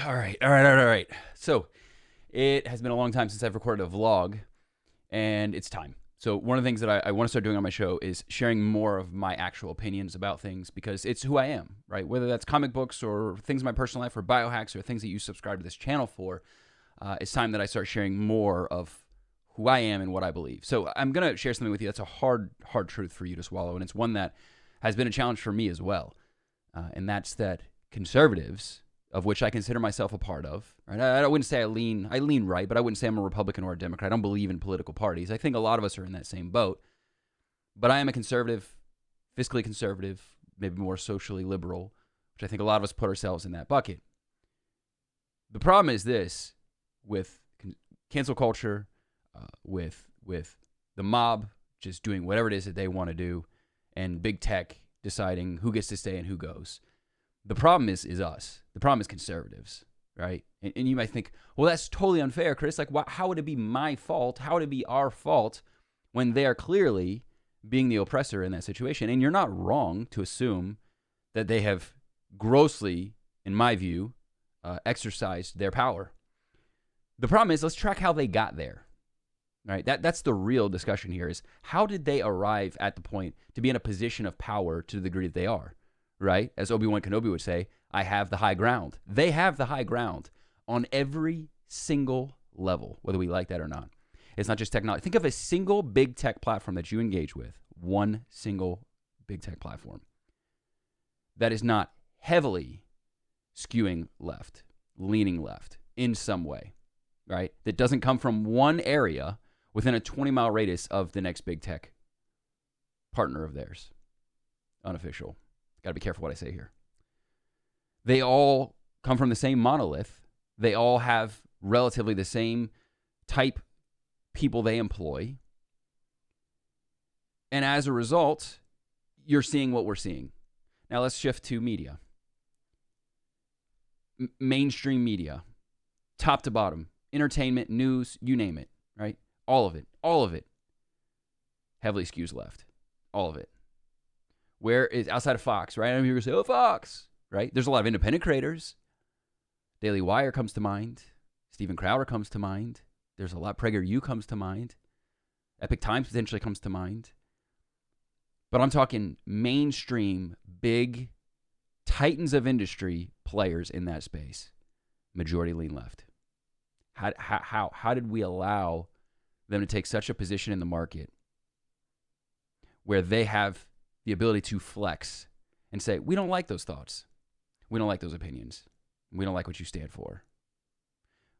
All right. So it has been a long time since I've recorded a vlog, and it's time. So one of the things that I want to start doing on my show is sharing more of my actual opinions about things, because it's who I am, right? Whether that's comic books or things in my personal life or biohacks or things that you subscribe to this channel for, it's time that I start sharing more of who I am and what I believe. So I'm going to share something with you that's a hard truth for you to swallow, and it's one that has been a challenge for me as well. And that's that conservatives, of which I consider myself a part of, right? I wouldn't say I lean right, but I wouldn't say I'm a Republican or a Democrat. I don't believe in political parties. I think a lot of us are in that same boat. But I am a conservative, fiscally conservative, maybe more socially liberal, which I think a lot of us put ourselves in that bucket. The problem is this, with cancel culture, with the mob just doing whatever it is that they want to do, and big tech deciding who gets to stay and who goes. The problem is us. The problem is conservatives, right? And you might think, well, that's totally unfair, Chris. Like, how would it be my fault? How would it be our fault when they are clearly being the oppressor in that situation? And you're not wrong to assume that they have grossly, in my view, exercised their power. The problem is, let's track how they got there, right? That's the real discussion here, is how did they arrive at the point to be in a position of power to the degree that they are? Right? As Obi-Wan Kenobi would say, I have the high ground. They have the high ground on every single level, whether we like that or not. It's not just technology. Think of a single big tech platform that you engage with, one single big tech platform that is not heavily skewing left, leaning left in some way, right? That doesn't come from one area within a 20-mile radius of the next big tech partner of theirs. Unofficial. Got to be careful what I say here. They all come from the same monolith. They all have relatively the same type people they employ. And as a result, you're seeing what we're seeing. Now let's shift to media. Mainstream media, top to bottom, entertainment, news, you name it, right? All of it heavily skews left. All of it. Where is outside of Fox, right? I know you're going to say, oh, Fox, right? There's a lot of independent creators. Daily Wire comes to mind. Steven Crowder comes to mind. There's a lot. PragerU comes to mind. Epic Times potentially comes to mind. But I'm talking mainstream, big titans of industry players in that space. Majority lean left. How did we allow them to take such a position in the market where they have the ability to flex and say, we don't like those thoughts. We don't like those opinions. We don't like what you stand for.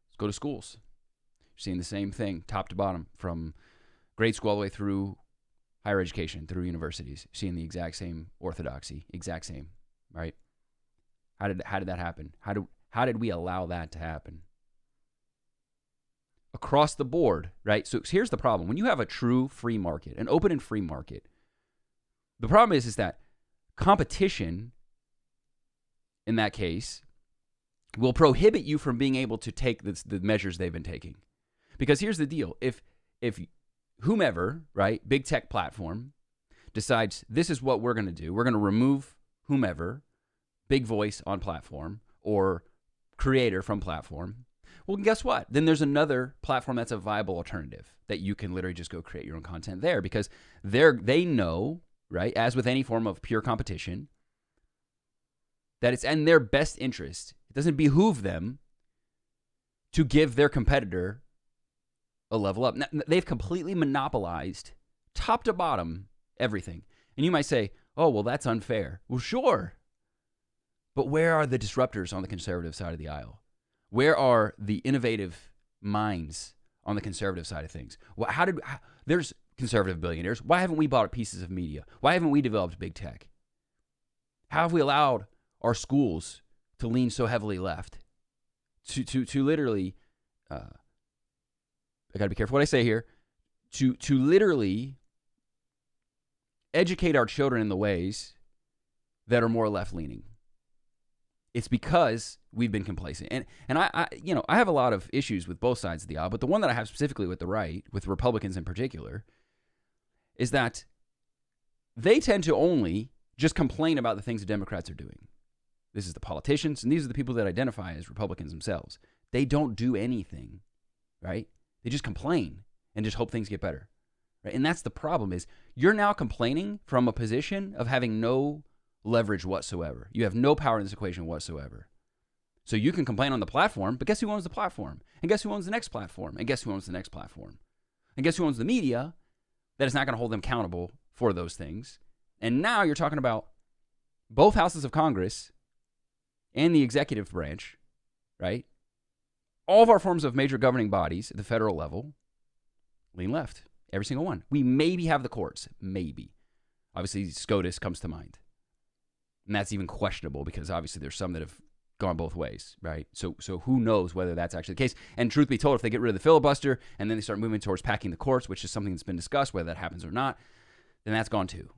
Let's go to schools. You're seeing the same thing, top to bottom, from grade school all the way through higher education, through universities. You're seeing the exact same orthodoxy, exact same, right? How did that happen? How did we allow that to happen? Across the board, right? So here's the problem. When you have a true free market, an open and free market, the problem is that competition, in that case, will prohibit you from being able to take the measures they've been taking. Because here's the deal. If whomever, right, big tech platform, decides this is what we're going to do, we're going to remove whomever, big voice on platform, or creator from platform, well, guess what? Then there's another platform that's a viable alternative that you can literally just go create your own content there, because they know, right, as with any form of pure competition, that it's in their best interest. It doesn't behoove them to give their competitor a level up. Now, they've completely monopolized, top to bottom, everything. And you might say, oh, well, that's unfair. Well, sure. But where are the disruptors on the conservative side of the aisle? Where are the innovative minds on the conservative side of things? Well, there's conservative billionaires. Why haven't we bought pieces of media? Why haven't we developed big tech? How have we allowed our schools to lean so heavily left? To literally, I got to be careful what I say here, to literally educate our children in the ways that are more left-leaning. It's because we've been complacent. And I have a lot of issues with both sides of the aisle, but the one that I have specifically with the right, with Republicans in particular, is that they tend to only just complain about the things the Democrats are doing. This is the politicians, and these are the people that identify as Republicans themselves. They don't do anything, right? They just complain and just hope things get better, right? And that's the problem is you're now complaining from a position of having no leverage whatsoever. You have no power in this equation whatsoever. So you can complain on the platform, but guess who owns the platform? And guess who owns the next platform? And guess who owns the next platform? And guess who owns the media that is not going to hold them accountable for those things? And now you're talking about both houses of Congress and the executive branch, right? All of our forms of major governing bodies at the federal level lean left. Every single one. We maybe have the courts. Maybe. Obviously, SCOTUS comes to mind. And that's even questionable because obviously there's some that have gone both ways, right? So who knows whether that's actually the case. And truth be told, if they get rid of the filibuster and then they start moving towards packing the courts, which is something that's been discussed, whether that happens or not, then that's gone too,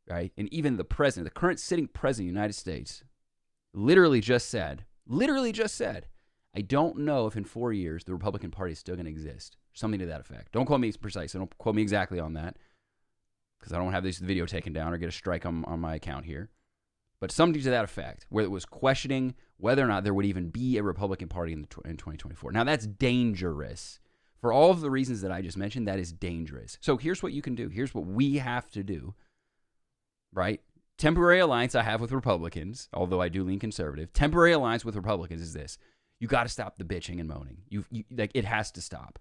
right? And even the president, the current sitting president of the United States, literally just said, I don't know if in 4 years the Republican Party is still going to exist. Something to that effect. Don't quote me precise. Don't quote me exactly on that because I don't have this video taken down or get a strike on my account here. But something to that effect, where it was questioning whether or not there would even be a Republican Party in 2024. Now, that's dangerous. For all of the reasons that I just mentioned, that is dangerous. So here's what you can do. Here's what we have to do, right? Temporary alliance I have with Republicans, although I do lean conservative. Temporary alliance with Republicans is this. You got to stop the bitching and moaning. Like it has to stop.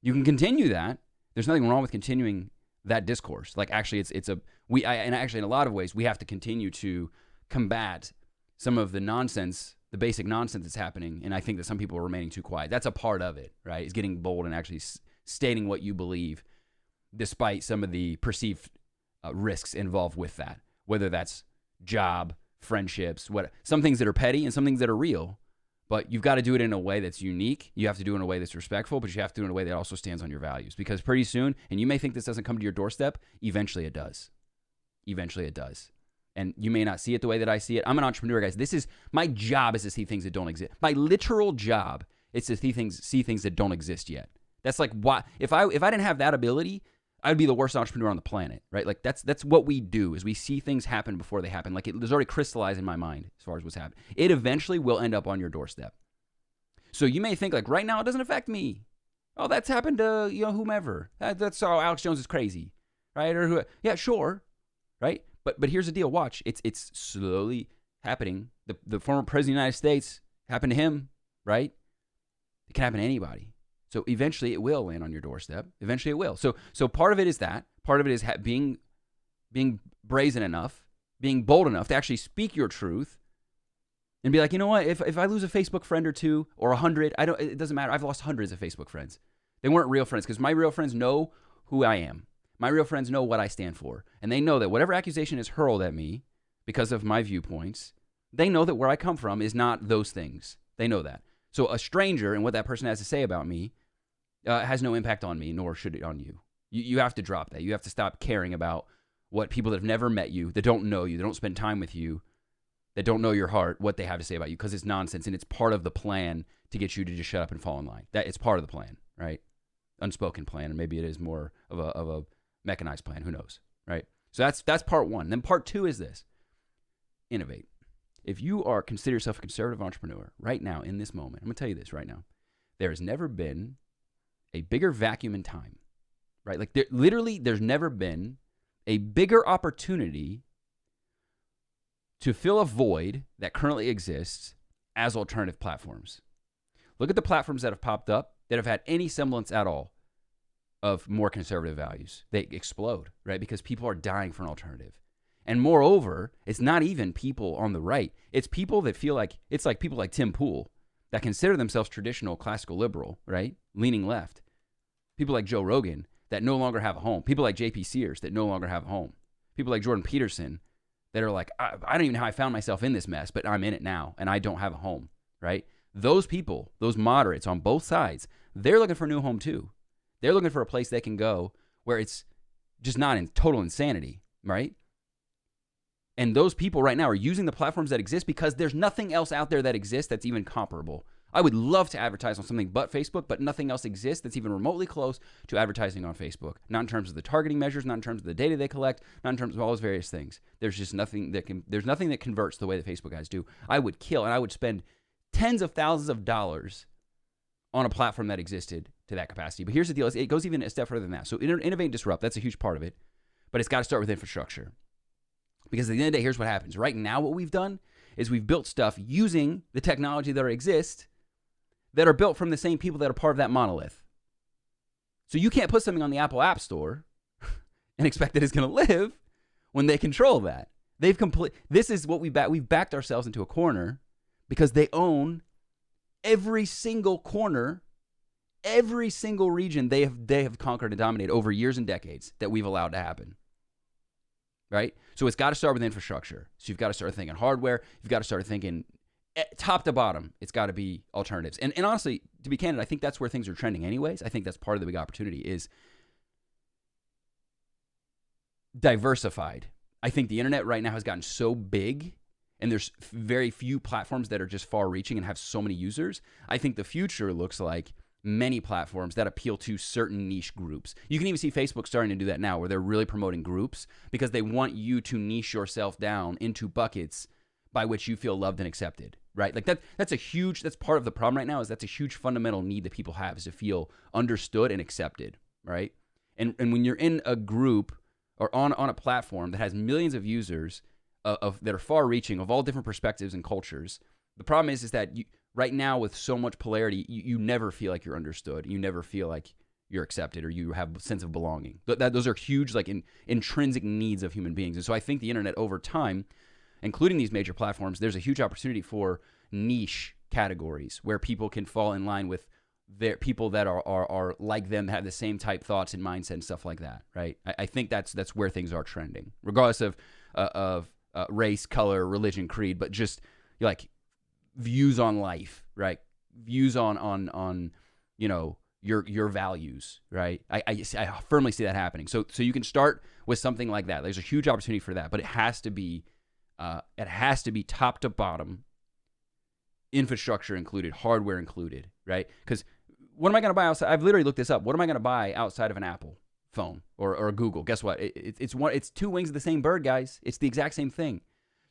You can continue that. There's nothing wrong with continuing that discourse. Like actually, and actually in a lot of ways, we have to continue to combat some of the nonsense, the basic nonsense that's happening. And I think that some people are remaining too quiet. That's a part of it, right? Is getting bold and actually stating what you believe, despite some of the perceived risks involved with that. Whether that's job, friendships, some things that are petty and some things that are real. But you've got to do it in a way that's unique. You have to do it in a way that's respectful, but you have to do it in a way that also stands on your values. Because pretty soon, and you may think this doesn't come to your doorstep, eventually it does. Eventually it does. And you may not see it the way that I see it. I'm an entrepreneur, guys. My job is to see things that don't exist. My literal job is to see things that don't exist yet. That's like why if I didn't have that ability, I'd be the worst entrepreneur on the planet, right? Like that's what we do is we see things happen before they happen. Like it's already crystallized in my mind as far as what's happening. It eventually will end up on your doorstep. So you may think like right now it doesn't affect me. Oh, that's happened to whomever. That's how Alex Jones is crazy, right? Or who? Yeah, sure, right? But here's the deal. Watch, it's slowly happening. The former president of the United States happened to him, right? It can happen to anybody. So eventually it will land on your doorstep. Eventually it will. So part of it is that. Part of it is being brazen enough, being bold enough to actually speak your truth and be like, you know what? If I lose a Facebook friend or two or 100, it doesn't matter. I've lost hundreds of Facebook friends. They weren't real friends because my real friends know who I am. My real friends know what I stand for. And they know that whatever accusation is hurled at me because of my viewpoints, they know that where I come from is not those things. They know that. So a stranger and what that person has to say about me has no impact on me, nor should it on you. You have to drop that. You have to stop caring about what people that have never met you, that don't know you, that don't spend time with you, that don't know your heart, what they have to say about you, because it's nonsense and it's part of the plan to get you to just shut up and fall in line. It's part of the plan, right? Unspoken plan, and maybe it is more of a mechanized plan. Who knows, right? So that's part one. Then part two is this: innovate. If you consider yourself a conservative entrepreneur right now in this moment, I'm gonna tell you this right now: there has never been a bigger vacuum in time, right? Like there's never been a bigger opportunity to fill a void that currently exists as alternative platforms. Look at the platforms that have popped up that have had any semblance at all of more conservative values. They explode, right? Because people are dying for an alternative. And moreover, it's not even people on the right. It's people that feel like, it's like people like Tim Pool that consider themselves traditional classical liberal, right? Leaning left. People like Joe Rogan that no longer have a home. People like JP Sears that no longer have a home. People like Jordan Peterson that are like, I don't even know how I found myself in this mess, but I'm in it now and I don't have a home, right? Those people, those moderates on both sides, they're looking for a new home too. They're looking for a place they can go where it's just not in total insanity, right? And those people right now are using the platforms that exist because there's nothing else out there that exists that's even comparable I would love to advertise on something but Facebook, but nothing else exists that's even remotely close to advertising on Facebook. Not in terms of the targeting measures, not in terms of the data they collect, not in terms of all those various things. There's just nothing that converts the way that Facebook guys do. I would kill, and I would spend tens of thousands of dollars on a platform that existed to that capacity. But here's the deal. It goes even a step further than that. So innovate and disrupt, that's a huge part of it. But it's got to start with infrastructure. Because at the end of the day, here's what happens. Right now, what we've done is we've built stuff using the technology that exists that are built from the same people that are part of that monolith. So you can't put something on the Apple App Store and expect that it's going to live when they control that. This is what we've backed ourselves into a corner because they own every single corner, every single region they have conquered and dominated over years and decades that we've allowed to happen. Right? So it's got to start with infrastructure. So you've got to start thinking hardware. You've got to start thinking top to bottom. It's got to be alternatives. And honestly, to be candid, I think that's where things are trending anyways. I think that's part of the big opportunity is diversified. I think the internet right now has gotten so big and there's very few platforms that are just far reaching and have so many users. I think the future looks like many platforms that appeal to certain niche groups. You can even see Facebook starting to do that now where they're really promoting groups because they want you to niche yourself down into buckets by which you feel loved and accepted, right? Like that's part of the problem right now is that's a huge fundamental need that people have is to feel understood and accepted, right? And when you're in a group or on a platform that has millions of users that are far reaching of all different perspectives and cultures, the problem is that right now with so much polarity, you never feel like you're understood. You never feel like you're accepted or you have a sense of belonging. Those are huge like intrinsic needs of human beings. And so I think the internet over time, including these major platforms, there's a huge opportunity for niche categories where people can fall in line with their people that are like them, that have the same type thoughts and mindset and stuff like that, right? I think that's where things are trending, regardless of race, color, religion, creed, but just like views on life, right? Views on you know your values, right? I firmly see that happening. So you can start with something like that. There's a huge opportunity for that, but it has to be top to bottom, infrastructure included, hardware included, right? Because what am I going to buy outside? I've literally looked this up. What am I going to buy outside of an Apple phone or a Google? Guess what? It's two wings of the same bird, guys. It's the exact same thing.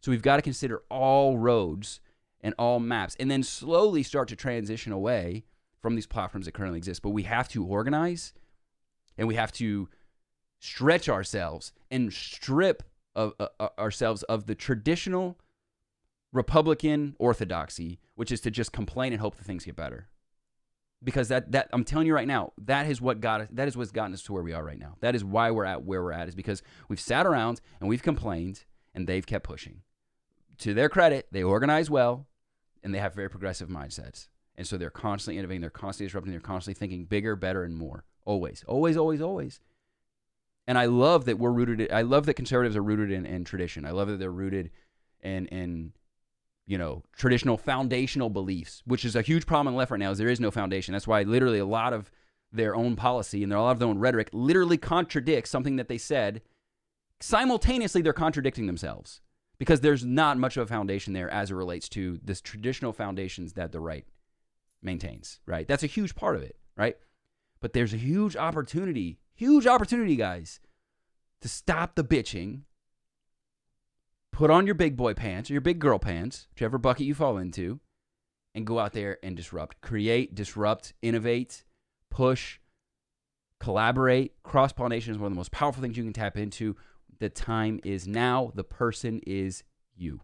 So we've got to consider all roads and all maps, and then slowly start to transition away from these platforms that currently exist. But we have to organize, and we have to stretch ourselves and strip ourselves of the traditional Republican orthodoxy, which is to just complain and hope that things get better. Because that I'm telling you right now, that is what's gotten us to where we are right now. That is why we're at where we're at, is because we've sat around and we've complained and they've kept pushing. To their credit, they organize well and they have very progressive mindsets. And so they're constantly innovating, they're constantly disrupting, they're constantly thinking bigger, better, and more. Always, always, always, always. And I love that I love that conservatives are rooted in tradition. I love that they're rooted in traditional foundational beliefs, which is a huge problem on the left right now, is there is no foundation. That's why literally a lot of their own policy and a lot of their own rhetoric literally contradicts something that they said. Simultaneously, they're contradicting themselves because there's not much of a foundation there as it relates to this traditional foundations that the right maintains, right? That's a huge part of it, right? But there's a huge opportunity, guys, to stop the bitching. Put on your big boy pants or your big girl pants, whichever bucket you fall into, and go out there and disrupt. Create, disrupt, innovate, push, collaborate. Cross-pollination is one of the most powerful things you can tap into. The time is now. The person is you.